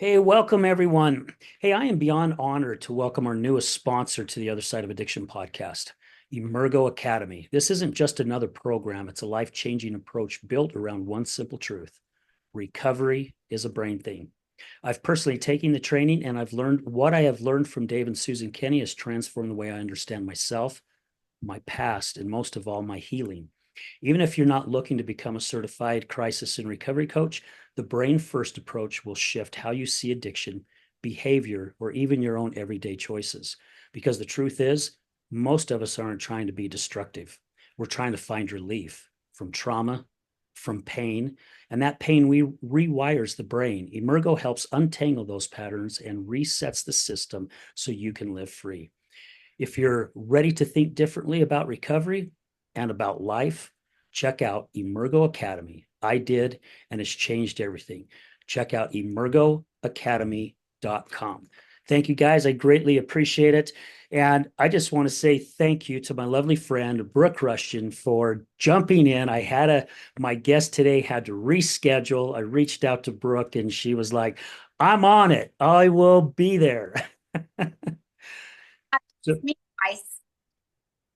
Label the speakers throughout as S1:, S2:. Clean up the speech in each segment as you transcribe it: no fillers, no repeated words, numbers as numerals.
S1: Hey, welcome everyone. Hey, I am beyond honored to welcome our newest sponsor to the Other Side of Addiction podcast, Emergo Academy. This isn't just another program, it's a life changing approach built around one simple truth: recovery is a brain thing. I've personally taken the training and I've learned what I have learned from Dave and Susan Kenny has transformed the way I understand myself, my past, and most of all, my healing. Even if you're not looking to become a certified crisis and recovery coach, the brain first approach will shift how you see addiction, behavior, or even your own everyday choices. Because the truth is, most of us aren't trying to be destructive. We're trying to find relief from trauma, from pain, and that pain rewires the brain. Emergo helps untangle those patterns and resets the system so you can live free. If you're ready to think differently about recovery and about life, check out Emergo Academy. I did, and it's changed everything. Check out emergoacademy.com. Thank you, guys. I greatly appreciate it. And I just want to say thank you to my lovely friend, Brooke Rushton, for jumping in. My guest today had to reschedule. I reached out to Brooke, and she was like, I'm on it. I will be there. So,
S2: Me twice.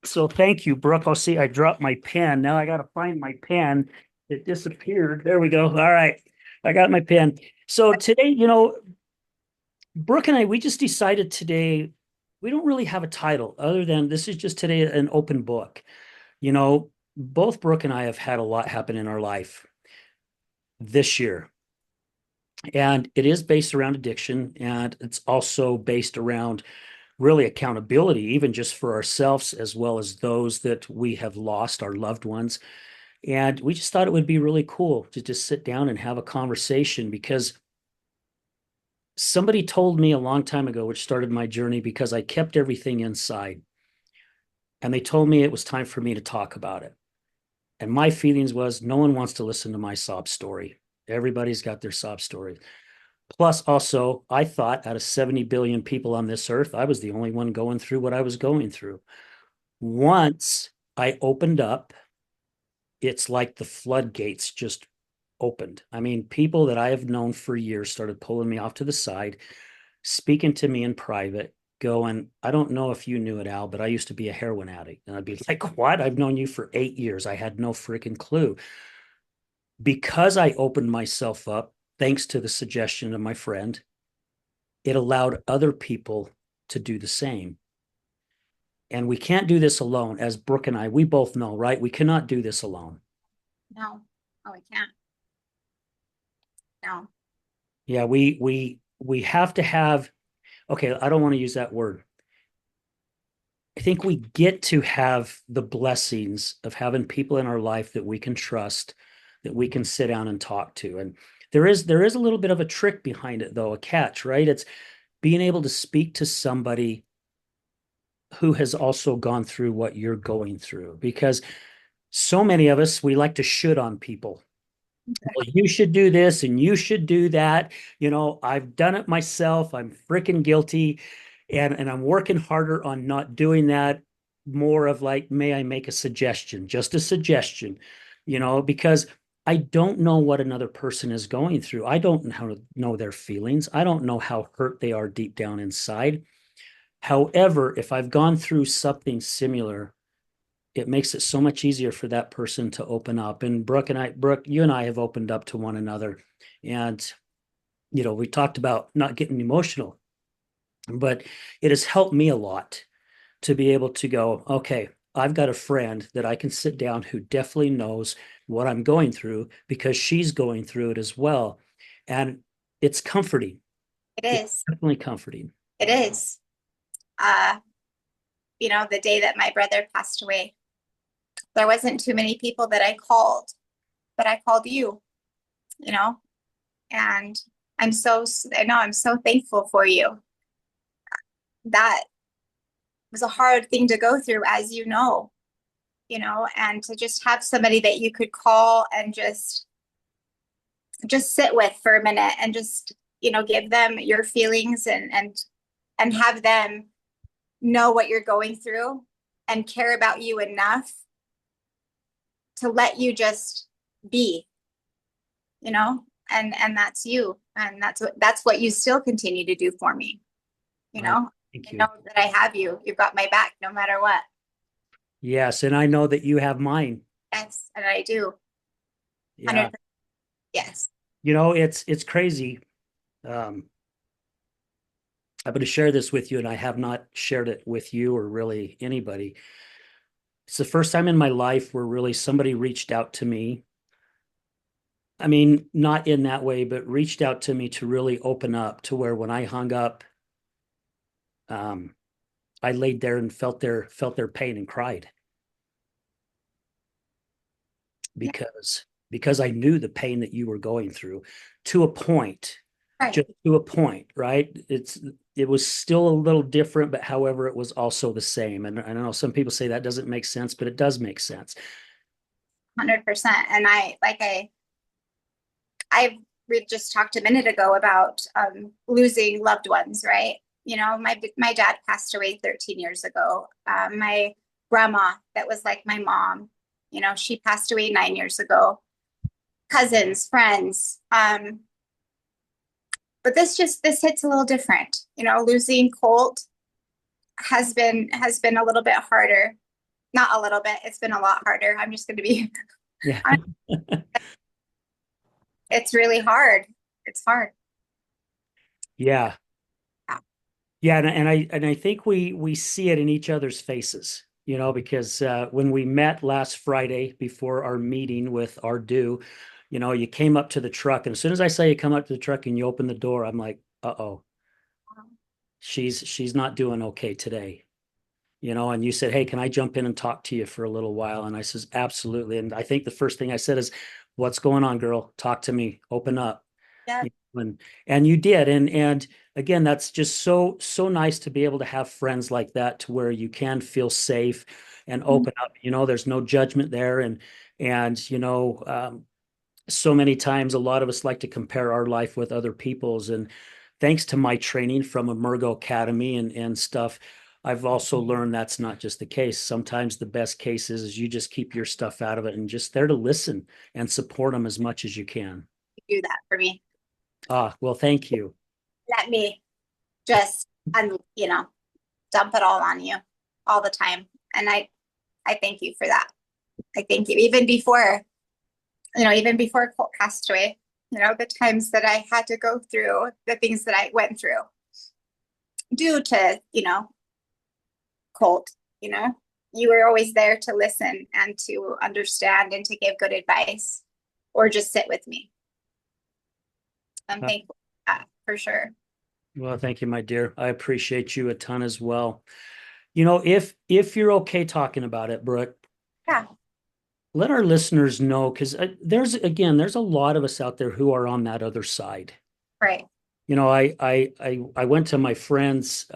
S1: So thank you, Brooke. I'll see. I dropped my pen. Now I got to find my pen. It disappeared. There we go. All right. I got my pen. So today, Brooke and I, we just decided today we don't really have a title other than this is just today an open book. Both Brooke and I have had a lot happen in our life this year. And it is based around addiction, and it's also based around really accountability, even just for ourselves as well as those that we have lost, our loved ones. And we just thought it would be really cool to just sit down and have a conversation because somebody told me a long time ago, which started my journey because I kept everything inside. And they told me it was time for me to talk about it. And my feelings was no one wants to listen to my sob story. Everybody's got their sob story. Plus, also, I thought out of 70 billion people on this earth, I was the only one going through what I was going through. Once I opened up, it's like the floodgates just opened. I mean, people that I have known for years started pulling me off to the side, speaking to me in private, going, I don't know if you knew it, Al, but I used to be a heroin addict. And I'd be like, what? I've known you for 8 years. I had no freaking clue. Because I opened myself up, thanks to the suggestion of my friend, it allowed other people to do the same. And we can't do this alone. As Brooke and I, we both know, right? We cannot do this alone.
S2: No. Oh, I can't. No.
S1: Yeah, we have to have, okay, I don't want to use that word. I think we get to have the blessings of having people in our life that we can trust, that we can sit down and talk to. And there is a little bit of a trick behind it though, a catch, right? It's being able to speak to somebody who has also gone through what you're going through because so many of us we like to shoot on people. Well, you should do this and you should do that. I've done it myself. I'm freaking guilty. And I'm working harder on not doing that. More of like, may I make a suggestion? Just a suggestion, because I don't know what another person is going through. I don't know their feelings. I don't know how hurt they are deep down inside. However, if I've gone through something similar, it makes it so much easier for that person to open up. And Brooke, you and I have opened up to one another. And, we talked about not getting emotional, but it has helped me a lot to be able to go, okay, I've got a friend that I can sit down who definitely knows what I'm going through because she's going through it as well. And it's comforting.
S2: It
S1: It's
S2: is.
S1: definitely comforting.
S2: It is. Uh, the day that my brother passed away, there wasn't too many people that I called, but I called you, you know, and I know I'm so thankful for you. That was a hard thing to go through, as and to just have somebody that you could call and just sit with for a minute and just, give them your feelings and have them know what you're going through and care about you enough to let you just be, you know? and that's you. And that's what you still continue to do for me. You
S1: I
S2: know,
S1: thank
S2: I know
S1: you.
S2: that I have you. You've got my back no matter what.
S1: Yes, and I know that you have mine.
S2: Yes, and I do.
S1: Yeah.
S2: 100%. Yes.
S1: It's crazy. Um, I'm going to share this with you, and I have not shared it with you or really anybody. It's the first time in my life where really somebody reached out to me. I mean, not in that way, but reached out to me to really open up to where when I hung up, um, I laid there and felt their pain and cried
S2: Yeah.
S1: because I knew the pain that you were going through to a point,
S2: Right.
S1: just to a point, right? It was still a little different, but however, it was also the same. And I know some people say that doesn't make sense, but it does make sense.
S2: 100%. And we just talked a minute ago about losing loved ones, right? You know, my dad passed away 13 years ago. My grandma, that was like my mom, you know, she passed away 9 years ago. Cousins, friends. But this hits a little different. You know, losing Colt has been a little bit harder. Not a little bit, it's been a lot harder. I'm just gonna be
S1: Yeah.
S2: it's really hard. It's hard.
S1: Yeah.
S2: Yeah.
S1: Yeah, and I think we see it in each other's faces, because when we met last Friday before our meeting with our due, you came up to the truck, and as soon as I saw you come up to the truck and you open the door, I'm like, uh-oh, she's not doing okay today. And you said, "Hey, can I jump in and talk to you for a little while?" And I says, "Absolutely." And I think the first thing I said is, "What's going on, girl? Talk to me. Open up."
S2: Yeah.
S1: And you did. And again, that's just so nice to be able to have friends like that to where you can feel safe and open up. There's no judgment there. And so many times a lot of us like to compare our life with other people's. And thanks to my training from Emergo Academy and stuff, I've also learned that's not just the case. Sometimes the best case is you just keep your stuff out of it and just there to listen and support them as much as you can.
S2: Do that for me.
S1: Ah, well, thank you.
S2: Let me just and dump it all on you all the time. And I thank you for that. I thank you. Even before Colt passed away, the times that I had to go through, the things that I went through due to, Colt, you were always there to listen and to understand and to give good advice or just sit with me. I'm
S1: Uh,
S2: thankful for that for sure.
S1: Well, thank you, my dear. I appreciate you a ton as well. If you're okay talking about it, Brooke,
S2: Yeah,
S1: let our listeners know because there's a lot of us out there who are on that other side.
S2: right.
S1: I went to my friend's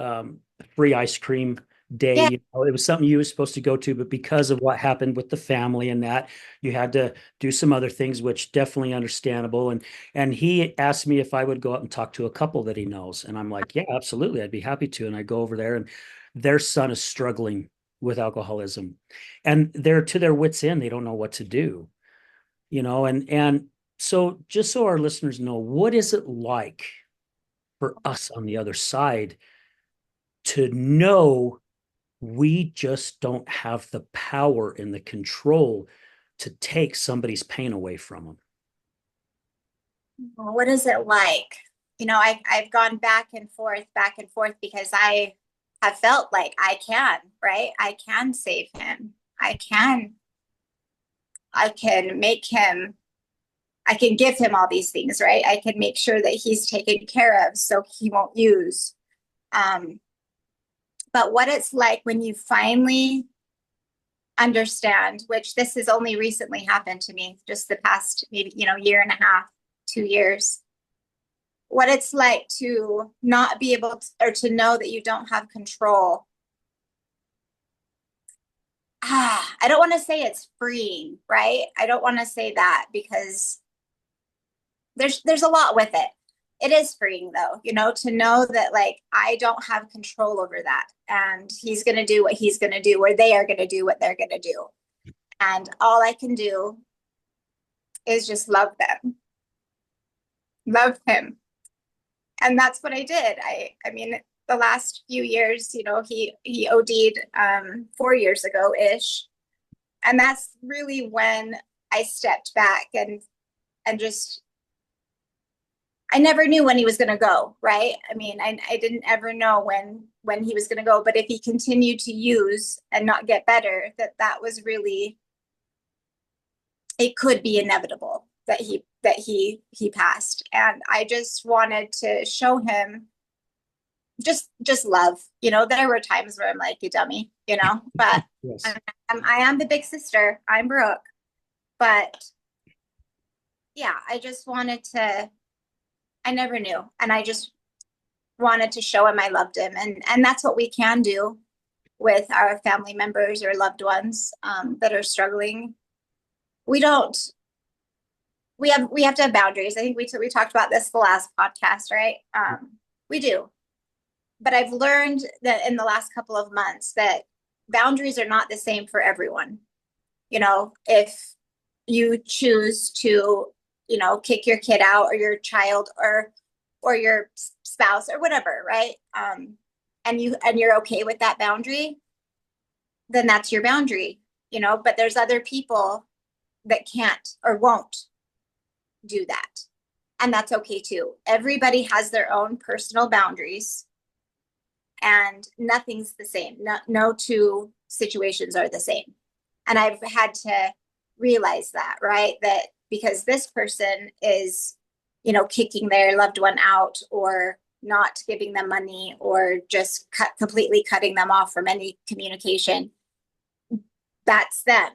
S1: free ice cream day.
S2: Yeah,
S1: It was something you were supposed to go to, but because of what happened with the family and that, you had to do some other things, which definitely understandable. And he asked me if I would go up and talk to a couple that he knows, and I'm like, yeah, absolutely, I'd be happy to. And I go over there, and their son is struggling with alcoholism, and they're to their wits' end. They don't know what to do, and so just so our listeners know, what is it like for us on the other side to know we just don't have the power and the control to take somebody's pain away from them.
S2: well, what is it like? I've gone back and forth because I have felt like I can, right? I can save him. I can make him, I can give him all these things, right? I can make sure that he's taken care of so he won't use. Um, but what it's like when you finally understand, which this has only recently happened to me, just the past maybe, year and a half, 2 years, what it's like to not be able to, or to know that you don't have control. I don't want to say it's freeing, right? I don't want to say that because there's a lot with it. It is freeing though, to know that like I don't have control over that and he's going to do what he's going to do or they are going to do what they're going to do. And all I can do is just love them. love him. And that's what I did. I mean, the last few years, he OD'd 4 years ago ish. And that's really when I stepped back and just I never knew when he was going to go, right? I mean, I didn't ever know when he was going to go, but if he continued to use and not get better, that was really, it could be inevitable that he passed. And I just wanted to show him just love. There were times where I'm like, you dummy, but
S1: Yes.
S2: I am the big sister. I'm Brooke, but yeah, I just wanted to, I never knew. And I just wanted to show him I loved him. And that's what we can do with our family members or loved ones that are struggling. We don't, we have to have boundaries. I think we talked about this the last podcast, right? We do. But I've learned that in the last couple of months that boundaries are not the same for everyone. If you choose to, kick your kid out or your child or your spouse or whatever, right? And you're okay with that boundary, then that's your boundary, but there's other people that can't or won't do that. And that's okay too. Everybody has their own personal boundaries and nothing's the same. No two situations are the same. And I've had to realize that, right? That because this person is, kicking their loved one out or not giving them money or just completely cutting them off from any communication, that's them.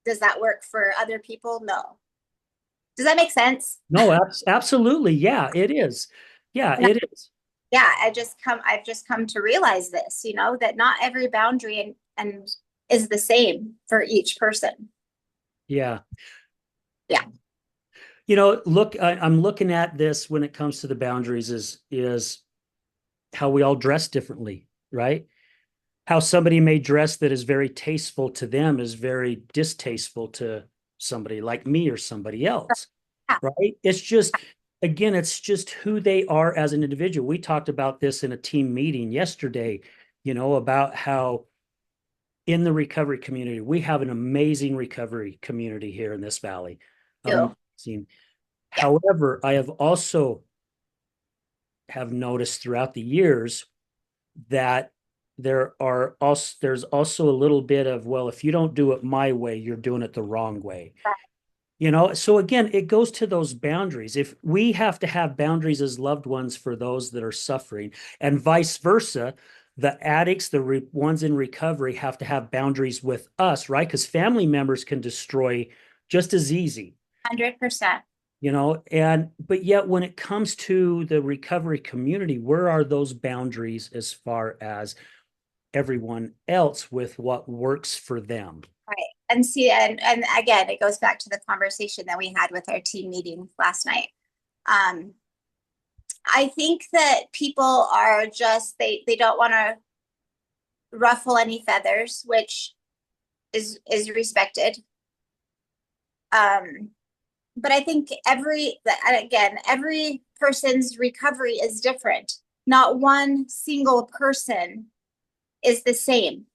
S2: Does that work for other people? No. Does that make sense?
S1: No, absolutely. Yeah, it is. Yeah, it is.
S2: Yeah, I've just come to realize this, that not every boundary and is the same for each person.
S1: Yeah.
S2: Yeah.
S1: Look, I'm looking at this when it comes to the boundaries is how we all dress differently, right? How somebody may dress that is very tasteful to them is very distasteful to somebody like me or somebody else,
S2: Yeah.
S1: right? It's just, again, it's just who they are as an individual. We talked about this in a team meeting yesterday, about how in the recovery community, we have an amazing recovery community here in this valley.
S2: Too.
S1: Amazing.
S2: Yeah.
S1: However, I have also have noticed throughout the years that there's also a little bit of, well, if you don't do it my way, you're doing it the wrong way. So again, it goes to those boundaries. If we have to have boundaries as loved ones for those that are suffering, and vice versa, the addicts, ones in recovery, have to have boundaries with us, right? Because family members can destroy just as easy.
S2: 100%.
S1: But yet when it comes to the recovery community, where are those boundaries as far as everyone else with what works for them?
S2: Right. And see, and again, it goes back to the conversation that we had with our team meeting last night. I think that people are just they don't want to ruffle any feathers, which is respected. But I think every person's recovery is different. Not one single person is the same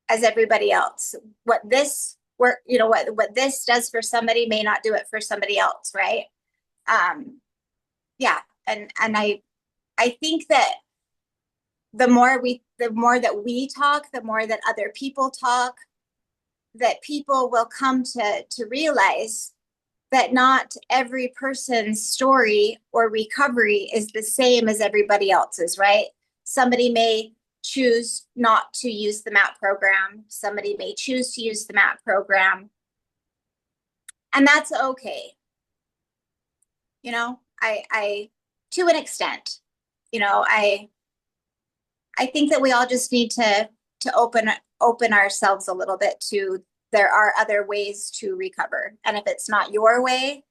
S2: as everybody else. What this work, what this does for somebody may not do it for somebody else, right? Yeah, and I think that the more that we talk, the more that other people talk, that people will come to realize that not every person's story or recovery is the same as everybody else's, right? Somebody may choose not to use the MAP program. Somebody may choose to use the MAP program. And that's okay. I to an extent, I think that we all just need to open ourselves a little bit to there are other ways to recover. And if it's not your way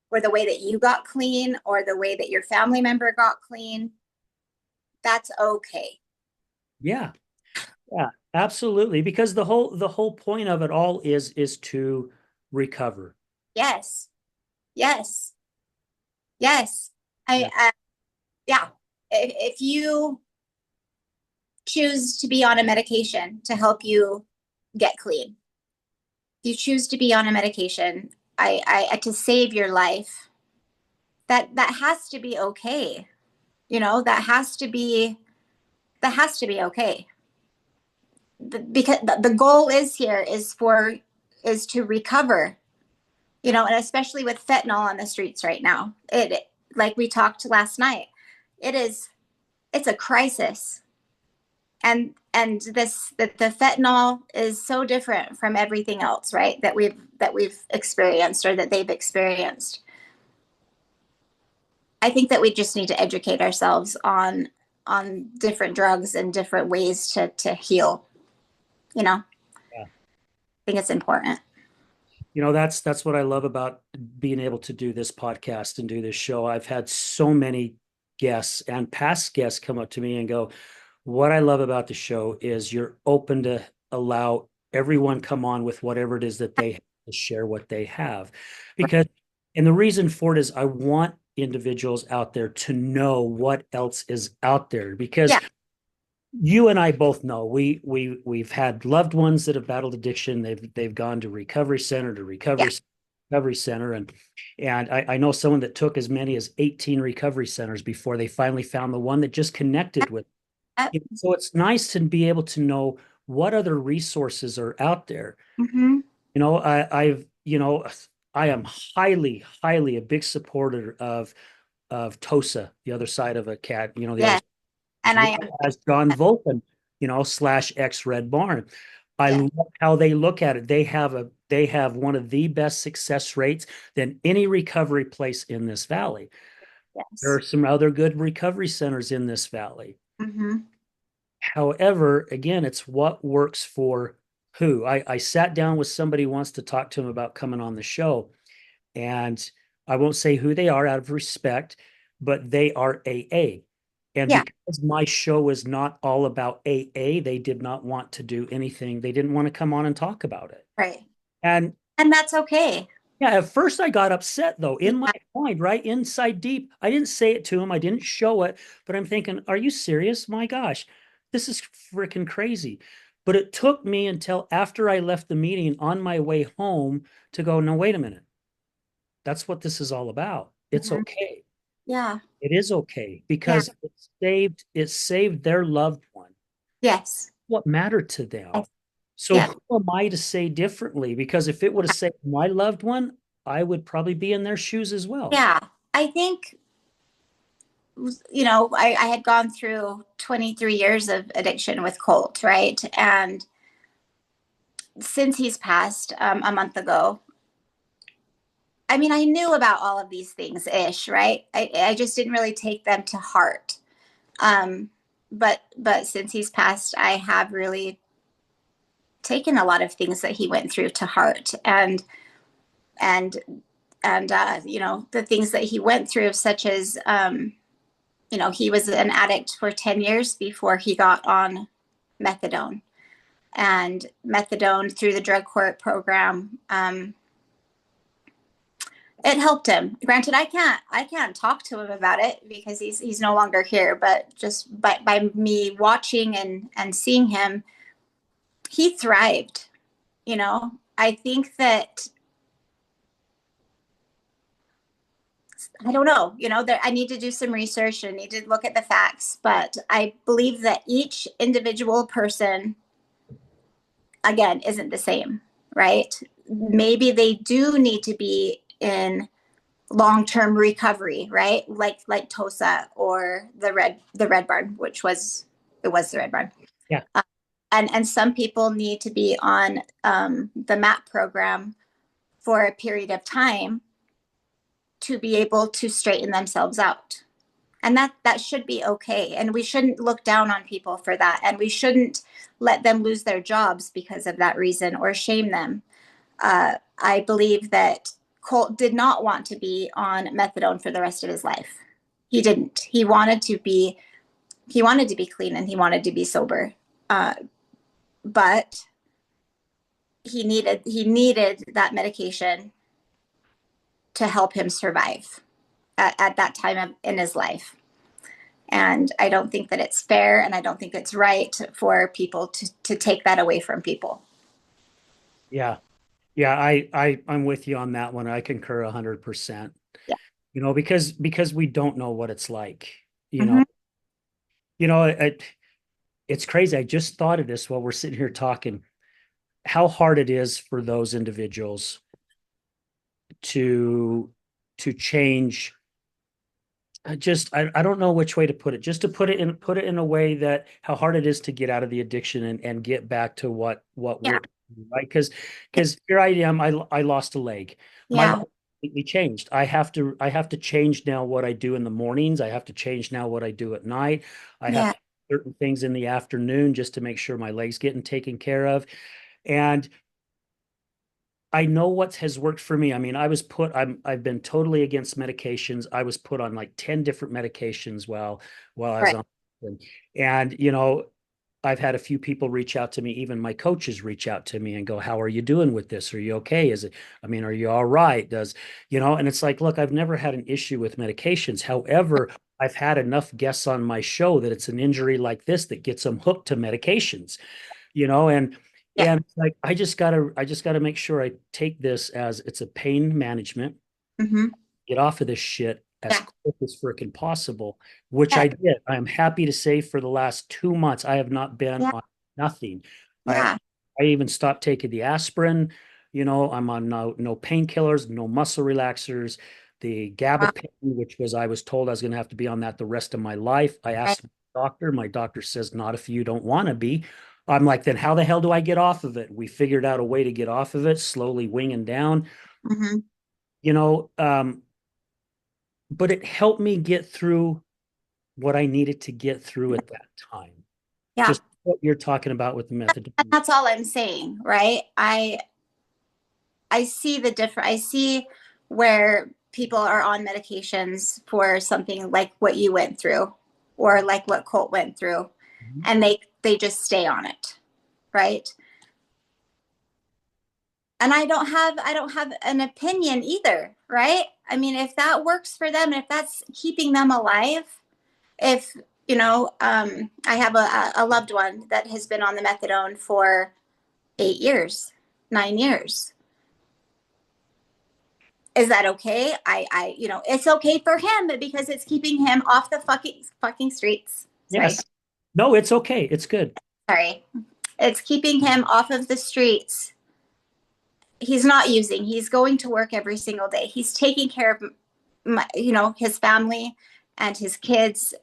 S2: or the way that you got clean or the way that your family member got clean, that's okay.
S1: Yeah. Yeah, absolutely. Because the whole point of it all is to recover.
S2: Yes. Yes. Yes. I, yeah, if you choose to be on a medication to help you get clean, you choose to be on a medication, to save your life, that has to be okay. That has to be okay. Because the goal is here is to recover, and especially with fentanyl on the streets right now, like we talked last night, it's a crisis. And the fentanyl is so different from everything else, right? That we've experienced, or that they've experienced. I think that we just need to educate ourselves on different drugs and different ways to heal. I
S1: Yeah.
S2: think it's important.
S1: That's what I love about being able to do this podcast and do this show. I've had so many guests and past guests come up to me and go, what I love about the show is you're open to allow everyone come on with whatever it is that they have to share what they have. Because, and the reason for it is I want individuals out there to know what else is out there, because
S2: Yeah.
S1: you and I both know we've had loved ones that have battled addiction. They've gone to recovery center to
S2: Yeah.
S1: recovery center, and I know someone that took as many as 18 recovery centers before they finally found the one that just connected with. So it's nice to be able to know what other resources are out there.
S2: Mm-hmm.
S1: I am highly a big supporter of TOSA, the other side of a cat, the other
S2: Yeah.
S1: as
S2: And I
S1: well
S2: am.
S1: as John Volpen, slash ex Red Barn. I
S2: Yeah.
S1: love how they look at it. They have one of the best success rates than any recovery place in this valley. There are
S2: Yes.
S1: some other good recovery centers in this valley.
S2: Mm-hmm.
S1: However, again, it's what works for who. I sat down with somebody once to talk to him about coming on the show, and I won't say who they are out of respect, but they are AA. And
S2: Yeah.
S1: because my show is not all about AA, they did not want to do anything. They didn't want to come on and talk about it.
S2: Right.
S1: And
S2: And that's okay.
S1: yeah, at first I got upset though, in my
S2: Yeah.
S1: mind, right inside deep. I didn't say it to him, I didn't show it, but I'm thinking, are you serious? My gosh, this is freaking crazy. But it took me until after I left the meeting on my way home to go, no, wait a minute. That's what this is all about. It's
S2: Mm-hmm.
S1: okay.
S2: Yeah.
S1: It is okay
S2: Yeah.
S1: because it saved their loved one.
S2: Yes.
S1: What mattered to them.
S2: Yes.
S1: So
S2: Yeah.
S1: who am I to say differently? Because if it would have saved my loved one, I would probably be in their shoes as well.
S2: Yeah. I think, I had gone through 23 years of addiction with Colt, right? And since he's passed a month ago, I mean, I knew about all of these things ish, right? I just didn't really take them to heart. Um, but since he's passed, I have really taken a lot of things that he went through to heart, and the things that he went through, such as he was an addict for 10 years before he got on methadone, and methadone through the drug court program. It helped him. Granted, I can't talk to him about it because he's no longer here, but just by me watching and seeing him, he thrived. I think that, I don't know, there, I need to do some research and need to look at the facts, but I believe that each individual person, again, isn't the same, right? Maybe they do need to be in long-term recovery, right? Like TOSA or the Red Barn, it was the Red Barn.
S1: Yeah.
S2: And some people need to be on the MAP program for a period of time to be able to straighten themselves out. And that should be okay. And we shouldn't look down on people for that. And we shouldn't let them lose their jobs because of that reason or shame them. I believe that Colt did not want to be on methadone for the rest of his life. He didn't. He wanted to be clean and he wanted to be sober. But he needed that medication to help him survive. at that time in his life. And I don't think that it's fair, and I don't think it's right for people to take that away from people.
S1: Yeah. Yeah, I'm with you on that one. I concur 100%.
S2: Yeah.
S1: Because we don't know what it's like. You know,
S2: Hmm.
S1: you know, it's crazy. I just thought of this while we're sitting here talking, how hard it is for those individuals to change. I don't know which way to put it. Just to put it in a way that how hard it is to get out of the addiction and get back to what
S2: Yeah.
S1: works, right? Because here I am, I lost a leg. My life
S2: Yeah.
S1: completely changed. I have to change now what I do in the mornings. I have to change now what I do at night. I have
S2: Yeah.
S1: to do certain things in the afternoon just to make sure my leg's getting taken care of. And I know what has worked for me. I mean, I've been totally against medications. I was put on like 10 different medications while I was
S2: Right.
S1: on. And I've had a few people reach out to me, even my coaches reach out to me and go, "How are you doing with this? Are you okay? Are you all right?" And it's like, look, I've never had an issue with medications. However, I've had enough guests on my show that it's an injury like this that gets them hooked to medications, you know, and
S2: Yeah.
S1: like I just gotta make sure I take this as it's a pain management,
S2: Hmm.
S1: get off of this shit as
S2: Yeah.
S1: quick as freaking possible, which
S2: Yeah.
S1: I did. I'm happy to say for the last 2 months, I have not been
S2: Yeah.
S1: on nothing. I
S2: Yeah.
S1: I even stopped taking the aspirin. I'm on no painkillers, no muscle relaxers. The
S2: Wow.
S1: gabapentin, which was I was told I was going to have to be on that the rest of my life. I
S2: Right.
S1: asked my doctor. My doctor says not if you don't want to be. I'm like, then how the hell do I get off of it? We figured out a way to get off of it, slowly winging down.
S2: Hmm.
S1: You know, um, but it helped me get through what I needed to get through at that time.
S2: Yeah.
S1: Just what you're talking about with the method.
S2: And that's all I'm saying, right? I see the different. I see where people are on medications for something like what you went through, or like what Colt went through, and they just stay on it, right? And I don't have an opinion either, right? I mean, if that works for them, if that's keeping them alive, if I have a loved one that has been on the methadone for 8 years, 9 years. Is that okay? It's okay for him because it's keeping him off the fucking streets. Sorry,
S1: Yes. No, it's okay. It's good.
S2: sorry. It's keeping him off of the streets. He's not using. He's going to work every single day. He's taking care of, his family and his kids,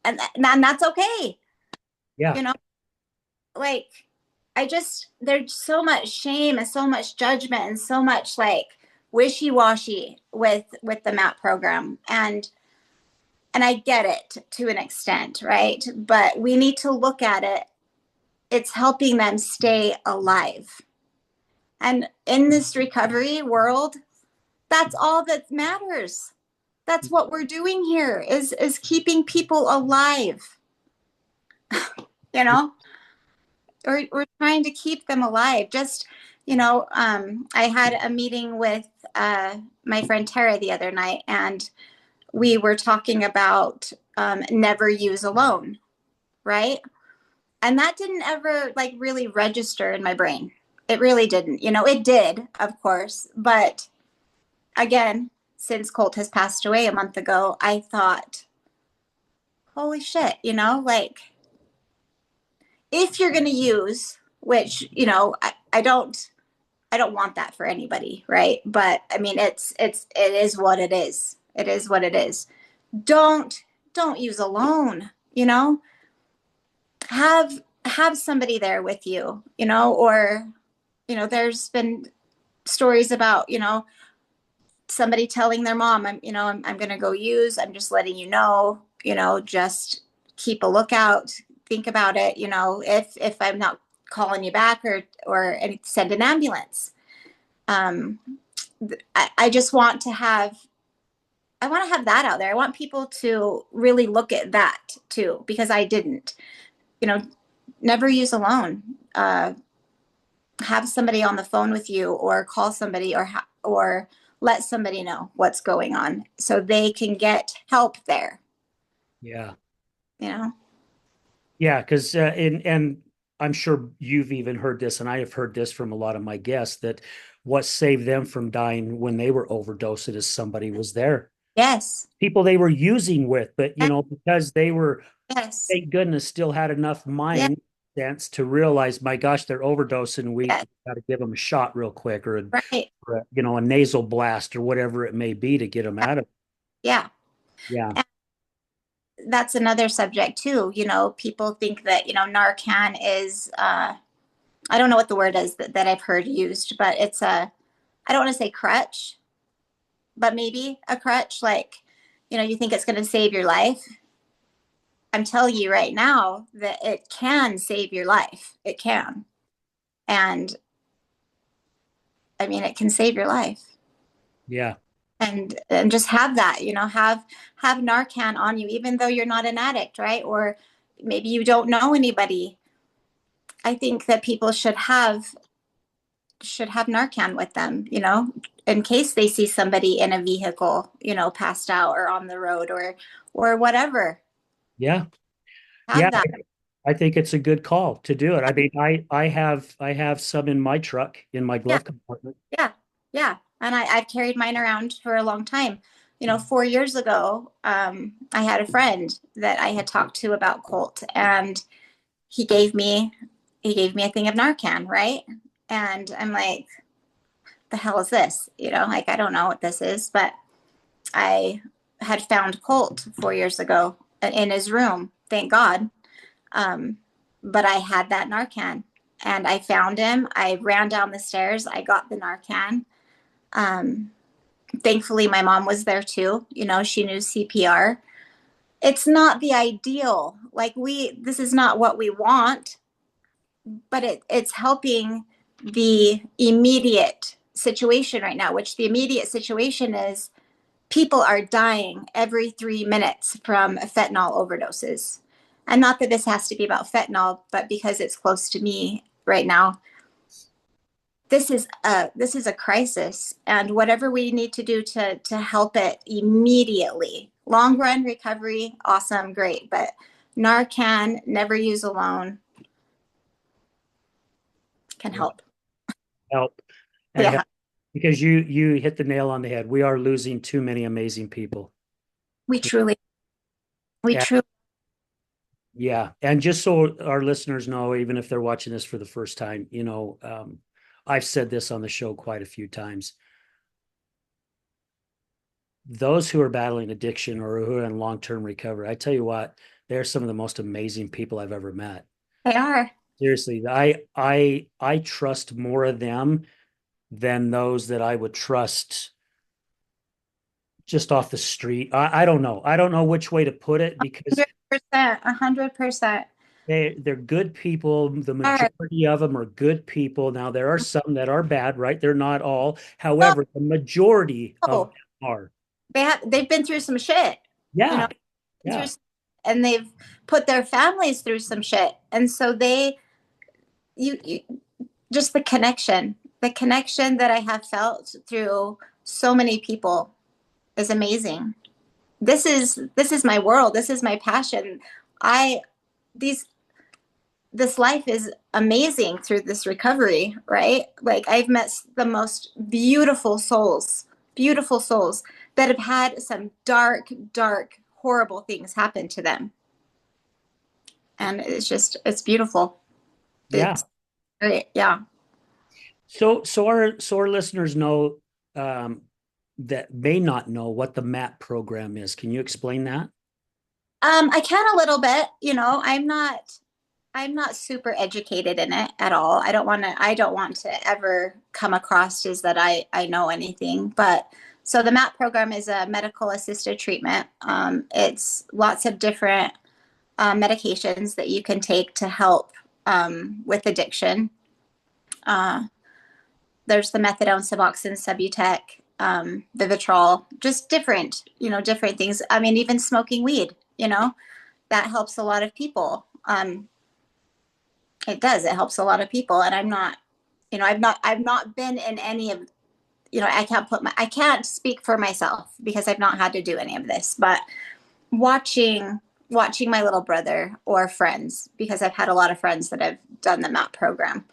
S2: and that's okay.
S1: Yeah.
S2: You know, like there's so much shame and so much judgment and so much like wishy-washy with the MAP program, and I get it to an extent, right? But we need to look at it. It's helping them stay alive. And in this recovery world, that's all that matters. That's what we're doing here is keeping people alive. You know, we're trying to keep them alive. Just, I had a meeting with my friend Tara the other night, and we were talking about never use alone, right? And that didn't ever like really register in my brain. It really didn't. It did, of course, but again, since Colt has passed away a month ago, I thought, holy shit, like if you're going to use, which, I don't want that for anybody, right? But I mean, it is what it is. It is what it is. Don't don't use alone, have somebody there with you, or there's been stories about, somebody telling their mom, I'm going to go use, I'm just letting you know, just keep a lookout, think about it, if I'm not calling you back, or send an ambulance. um I just want to have, that out there. I want people to really look at that too, because I didn't, you know never use alone. Have somebody on the phone with you, or call somebody, or let somebody know what's going on so they can get help there,
S1: Yeah.
S2: you know?
S1: Yeah, because and I'm sure you've even heard this, and I have heard this from a lot of my guests that what saved them from dying when they were overdosed is somebody was there.
S2: Yes.
S1: People they were using with, but because they were,
S2: Yes.
S1: thank goodness, still had enough
S2: Yes.
S1: mind sense to realize, my gosh, they're overdosing. We
S2: Yes.
S1: got to give them a shot real quick,
S2: Right.
S1: or a nasal blast or whatever it may be to get them out of.
S2: Yeah.
S1: Yeah,
S2: And that's another subject too. People think that, Narcan is, I don't know what the word is that I've heard used, but it's I don't want to say crutch, but maybe a crutch. Like, you think it's going to save your life. I'm telling you right now that it can save your life. It can. And I mean, it can save your life.
S1: yeah,
S2: And just have that, have Narcan on you, even though you're not an addict, right? Or maybe you don't know anybody. I think that people should have Narcan with them, in case they see somebody in a vehicle, passed out or on the road or whatever.
S1: yeah, yeah.
S2: Have that.
S1: I think it's a good call to do it. I mean, I have some in my truck in my
S2: Yeah,
S1: glove compartment.
S2: yeah, yeah. And I've carried mine around for a long time. 4 years ago, I had a friend that I had talked to about Colt, and he gave me he gave me a thing of Narcan, right? And I'm like, the hell is this? Like, I don't know what this is, but I had found Colt 4 years ago in his room, thank God. Um, but I had that Narcan, and I found him. I ran down the stairs. I got the Narcan. Um, Thankfully, my mom was there too. She knew CPR. It's not the ideal. Like, this is not what we want, but it's helping the immediate situation right now, which the immediate situation is people are dying every 3 minutes from fentanyl overdoses. And not that this has to be about fentanyl, but because it's close to me right now, this is a crisis, and whatever we need to do to help it immediately. Long run recovery, awesome, great, but Narcan, never use alone, can
S1: Yeah,
S2: help.
S1: help. And
S2: Yeah,
S1: help. Because you hit the nail on the head. We are losing too many amazing people.
S2: we truly, we
S1: And,
S2: truly.
S1: yeah. And just so our listeners know, even if they're watching this for the first time, I've said this on the show quite a few times. Those who are battling addiction or who are in long-term recovery, I tell you what, they're some of the most amazing people I've ever met.
S2: They are.
S1: Seriously, I trust more of them than those that I would trust just off the street. I don't know. I don't know which way to put it because
S2: 100%, 100%.
S1: they're good people. The
S2: Are.
S1: majority of them are good people. Now there are some that are bad, right? They're not all.
S2: No,
S1: However, the majority of
S2: no.
S1: them are.
S2: They've been through some shit, you know,
S1: Yeah,
S2: through,
S1: yeah,
S2: and they've put their families through some shit. And so you just the connection that I have felt through so many people is amazing. This is my world. This is my passion. I these this life is amazing through this recovery, right? Like, I've met the most beautiful souls that have had some dark, dark, horrible things happen to them. And it's beautiful.
S1: yeah.
S2: It's great. Yeah.
S1: So our listeners know, um, that may not know what the MAP program is. Can you explain that?
S2: I can a little bit, I'm not super educated in it at all. I don't want to ever come across as that I know anything. But so the MAP program is a medical assisted treatment. It's lots of different medications that you can take to help with addiction. Uh, there's the methadone, Suboxone, Subutex, Vivitrol, just different things. I mean, even smoking weed, that helps a lot of people. It does. It helps a lot of people. And I'm not, I've not been in any of I can't speak for myself because I've not had to do any of this, but watching my little brother or friends, because I've had a lot of friends that have done the MAP program.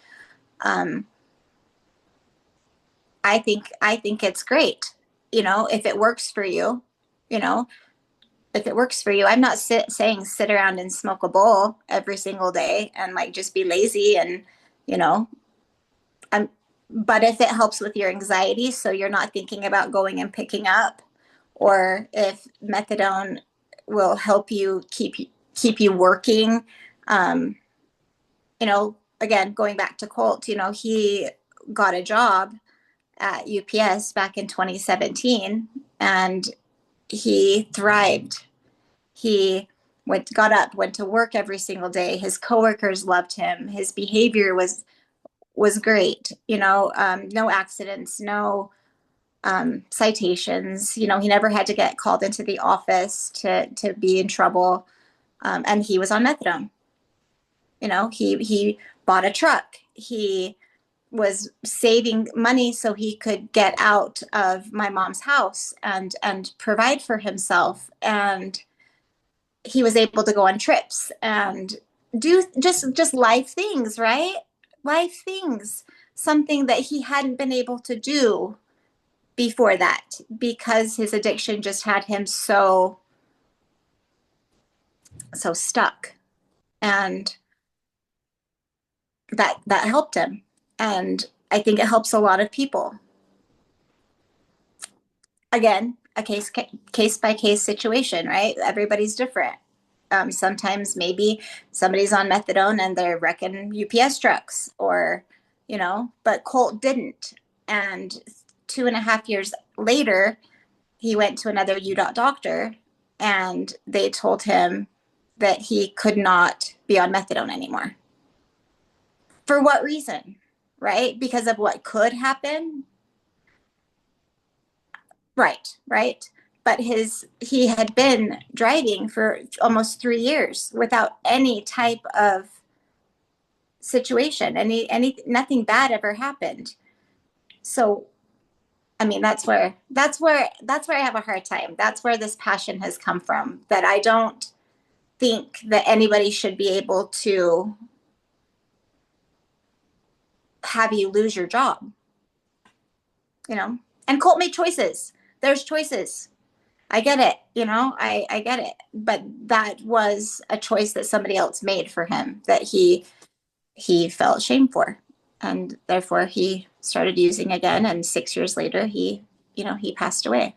S2: Um, I think it's great. If it works for you, you know, if it works for you, I'm not saying sit around and smoke a bowl every single day and like just be lazy and, you know, I'm, but if it helps with your anxiety, so you're not thinking about going and picking up, or if methadone will help you keep you working, um, again, going back to Colt, he got a job at UPS back in 2017 and he thrived. He got up, went to work every single day. His coworkers loved him. His behavior was great. No accidents, no citations. He never had to get called into the office to be in trouble. And he was on methadone. He bought a truck. He was saving money so he could get out of my mom's house and provide for himself. And he was able to go on trips and do just life things, right? Life things, something that he hadn't been able to do before that because his addiction just had him so stuck. And that helped him. And I think it helps a lot of people. Again, a case by case situation, right? Everybody's different. Sometimes maybe somebody's on methadone and they're wrecking UPS trucks, but Colt didn't. And 2.5 years later, he went to another UDOT doctor and they told him that he could not be on methadone anymore. For what reason? Right? Because of what could happen. Right. But he had been driving for almost 3 years without any type of situation. Nothing bad ever happened. So I mean that's where I have a hard time. That's where this passion has come from. That I don't think that anybody should be able to have you lose your job. And Colt made choices. There's choices. I get it, I get it. But that was a choice that somebody else made for him that he felt shame for. And therefore he started using again. And 6 years later, he passed away.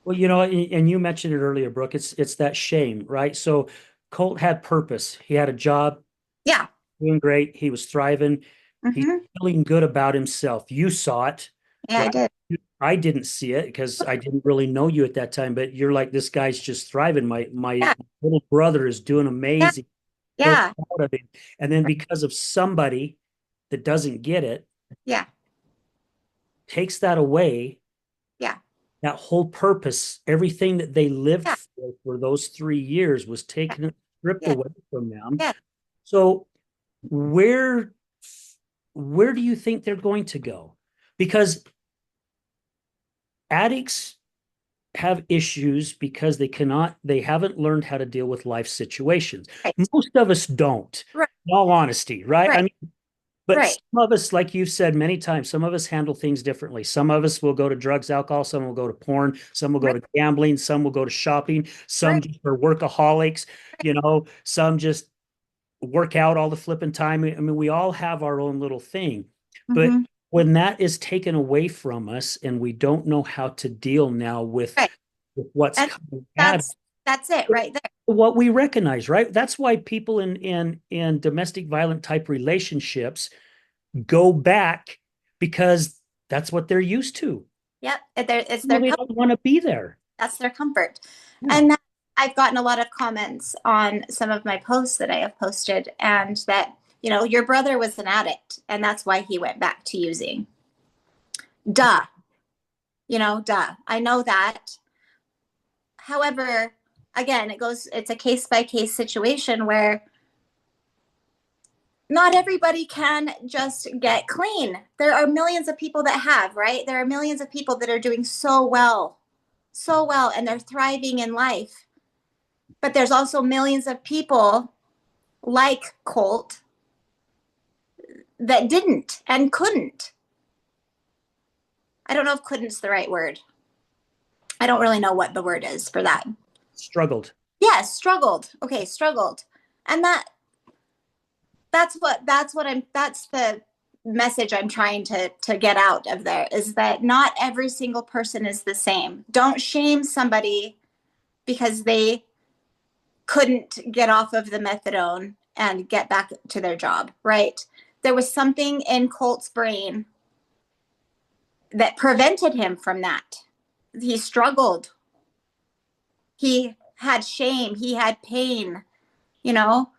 S1: Well, and you mentioned it earlier, Brooke. It's that shame, right? So Colt had purpose. He had a job,
S2: Yeah.
S1: doing great. He was thriving. He's
S2: Hmm.
S1: feeling good about himself. You saw it,
S2: Yeah, I
S1: right?
S2: did.
S1: I didn't see it because I didn't really know you at that time, but you're like, this guy's just thriving. My
S2: Yeah.
S1: little brother is doing
S2: Yeah.
S1: amazing. So
S2: Yeah.
S1: proud of him. And then because of somebody that doesn't get it,
S2: Yeah.
S1: takes that away,
S2: Yeah.
S1: that whole purpose, everything that they lived
S2: Yeah.
S1: for those 3 years was
S2: Yeah.
S1: taken, stripped
S2: Yeah.
S1: away from them.
S2: Yeah.
S1: So where where do you think they're going to go? Because addicts have issues because they haven't learned how to deal with life situations.
S2: Right.
S1: Most of us don't,
S2: Right.
S1: in all honesty, right? I
S2: Right.
S1: mean, but
S2: Right.
S1: some of us, like you've said many times, some of us handle things differently. Some of us will go to drugs, alcohol, some will go to porn, some will go
S2: Right.
S1: to gambling, some will go to shopping, some
S2: Right.
S1: just are workaholics, some just work out all the flipping time. I mean, we all have our own little thing. But
S2: Hmm.
S1: when that is taken away from us and we don't know how to deal now
S2: Right.
S1: with what's
S2: And
S1: coming at us,
S2: that's it right there.
S1: what we recognize, right? That's why people in domestic violent type relationships go back because that's what they're used to.
S2: Yep. It's
S1: Well,
S2: their
S1: they don't want to be there.
S2: That's their comfort.
S1: Yeah.
S2: And I've gotten a lot of comments on some of my posts that I have posted, and that, your brother was an addict, and that's why he went back to using. Duh. Duh. I know that. However, again, it's a case by case situation where not everybody can just get clean. There are millions of people that have, right? There are millions of people that are doing so well, and they're thriving in life. But there's also millions of people like Colt that didn't and couldn't. I don't know if couldn't's the right word. I don't really know what the word is for that.
S1: Struggled.
S2: Yes, struggled. Okay, struggled. And that's the message I'm trying to get out of there, is that not every single person is the same. Don't shame somebody because they couldn't get off of the methadone and get back to their job, right? There was something in Colt's brain that prevented him from that. He struggled. He had shame, he had pain, you know.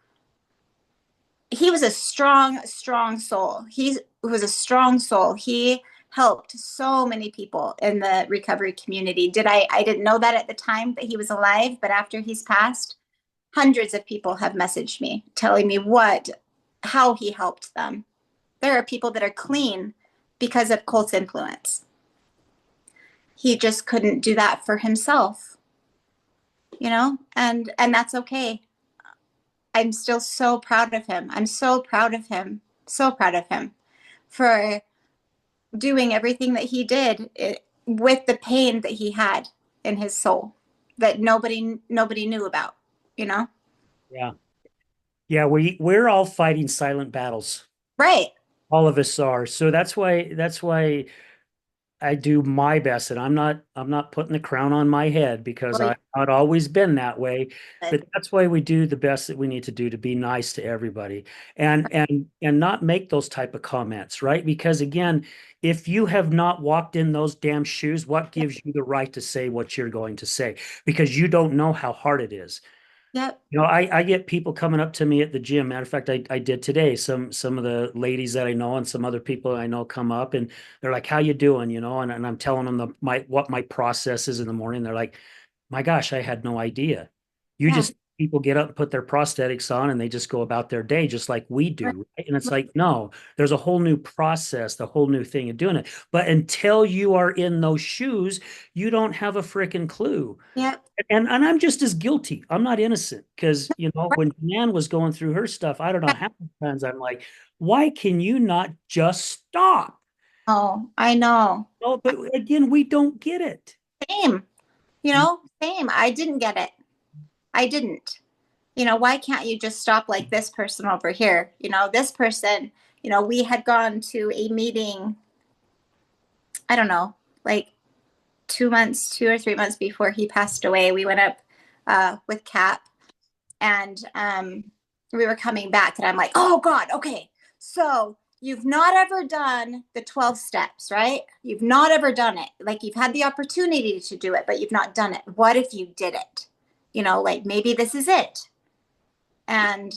S2: He was a strong soul. He was a strong soul. He helped so many people in the recovery community. I didn't know that at the time that he was alive, but after he's passed, hundreds of people have messaged me telling me how he helped them. There are people that are clean because of Colt's influence. He just couldn't do that for himself, and that's okay. I'm still so proud of him. I'm so proud of him. So proud of him for doing everything that he did with the pain that he had in his soul that nobody knew about, you know?
S1: Yeah. Yeah, we're all fighting silent battles.
S2: Right.
S1: All of us are. So that's why I do my best, and I'm not putting the crown on my head because
S2: Well,
S1: I've not always been that way.
S2: good.
S1: But that's why we do the best that we need to do to be nice to everybody and not make those type of comments, right? Because again, if you have not walked in those damn shoes, what gives you the right to say what you're going to say? Because you don't know how hard it is.
S2: Yep.
S1: I get people coming up to me at the gym. Matter of fact, I did today. Some of the ladies that I know and some other people I know come up and they're like, "How you doing?" And I'm telling them what my process is in the morning. They're like, "My gosh, I had no idea." You
S2: Yeah.
S1: just people get up and put their prosthetics on and they just go about their day just like we
S2: Right.
S1: do, right? And it's like, no, there's a whole new process, the whole new thing of doing it. But until you are in those shoes, you don't have a freaking clue.
S2: Yep.
S1: And I'm just as guilty. I'm not innocent because
S2: Right.
S1: when Jan was going through her stuff, I don't know
S2: Right.
S1: how many times I'm like, why can you not just stop?
S2: Oh, I know.
S1: No, but again, we don't get it.
S2: Same. Same. I didn't get it. I didn't. Why can't you just stop like this person over here? This person, we had gone to a meeting, I don't know, like 2 months, 2 or 3 months before he passed away. We went up with Cap, and we were coming back, and I'm like, oh God, okay. So you've not ever done the 12 steps, right? You've not ever done it. Like, you've had the opportunity to do it, but you've not done it. What if you did it? Like, maybe this is it. And,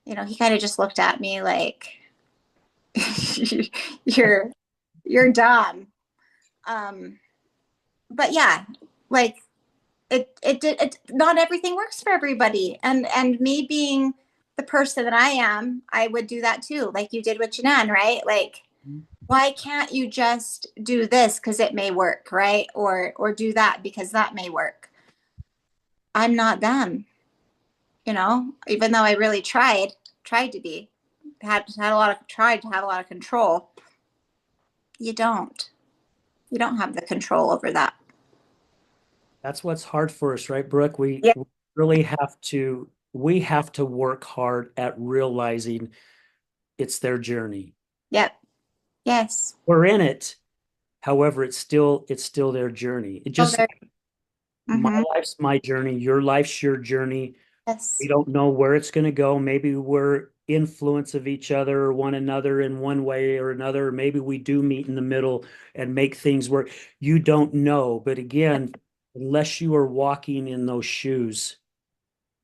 S2: he kind of just looked at me like, you're you're dumb. Um, but yeah, like, not everything works for everybody, and me being the person that I am, I would do that too, like you did with Janan, right? Like, why can't you just do this because it may work, right? Or do that because that may work. I'm not them, even though I really tried to be, tried to have a lot of control. You don't have the control over that.
S1: That's what's hard for us, right, Brooke? We
S2: Yeah.
S1: really have to work hard at realizing it's their journey.
S2: Yep. Yes.
S1: We're in it. However, it's still their journey. It
S2: Oh,
S1: just
S2: there.
S1: my
S2: Mm-hmm.
S1: life's my journey, your life's your journey. We
S2: Yes.
S1: don't know where it's going to go. Maybe we're influence of each other or one another in one way or another. Or maybe we do meet in the middle and make things work. You don't know. But again, unless you are walking in those shoes,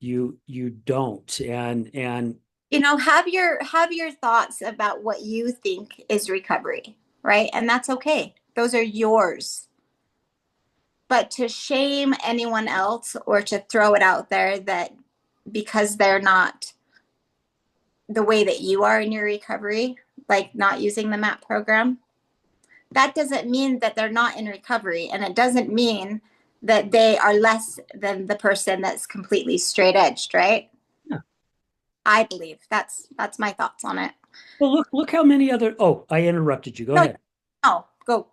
S1: you don't. And
S2: Have your thoughts about what you think is recovery, right? And that's okay. Those are yours. But to shame anyone else or to throw it out there that because they're not the way that you are in your recovery, like not using the MAP program, that doesn't mean that they're not in recovery. And it doesn't mean that they are less than the person that's completely straight edged, right?
S1: Yeah.
S2: I believe that's my thoughts on it.
S1: Well, look how many other, oh, I interrupted you. Go
S2: No,
S1: ahead.
S2: no, go.